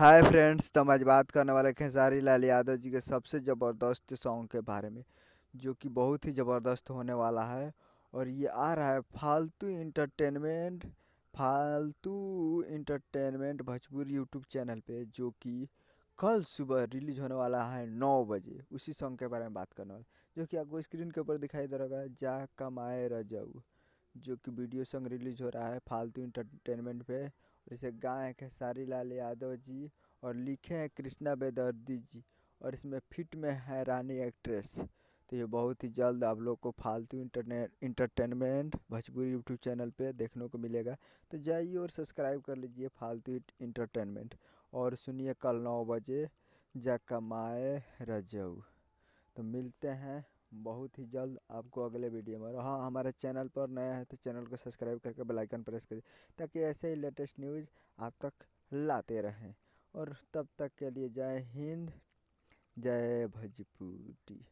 Hi friends, तो हम आज बात करने वाले खेसारी लाल यादव जी के सबसे ज़बरदस्त सॉन्ग के बारे में, जो कि बहुत ही ज़बरदस्त होने वाला है। और ये आ रहा है फालतू इंटरटेनमेंट भोजपुरी यूट्यूब चैनल पे, जो कि कल सुबह रिलीज होने वाला है 9 बजे। उसी सॉन्ग के बारे में बात करने वाले, जो कि आपको स्क्रीन के ऊपर दिखाई दे रहा है, जा कमाए रजाऊ। जो कि वीडियो सॉन्ग रिलीज हो रहा है फालतू इंटरटेनमेंट पे, और इसे गाए हैं खेसारी लाल यादव जी और लिखे हैं कृष्णा बेदर्दी जी, और इसमें फिट में है रानी एक्ट्रेस। तो ये बहुत ही जल्द आप लोग को फालतू इंटरटेनमेंट भोजपुरी यूट्यूब चैनल पे देखने को मिलेगा। तो जाइए और सब्सक्राइब कर लीजिए फालतू इंटरटेनमेंट, और सुनिए कल 9 बजे जा कमाए रजऊ। तो मिलते हैं बहुत ही जल्द आपको अगले वीडियो में। और हाँ, हमारे चैनल पर नया है तो चैनल को सब्सक्राइब करके बेल आइकन प्रेस करिए, ताकि ऐसे ही लेटेस्ट न्यूज़ आप तक लाते रहें। और तब तक के लिए जय हिंद, जय भोजपुरी।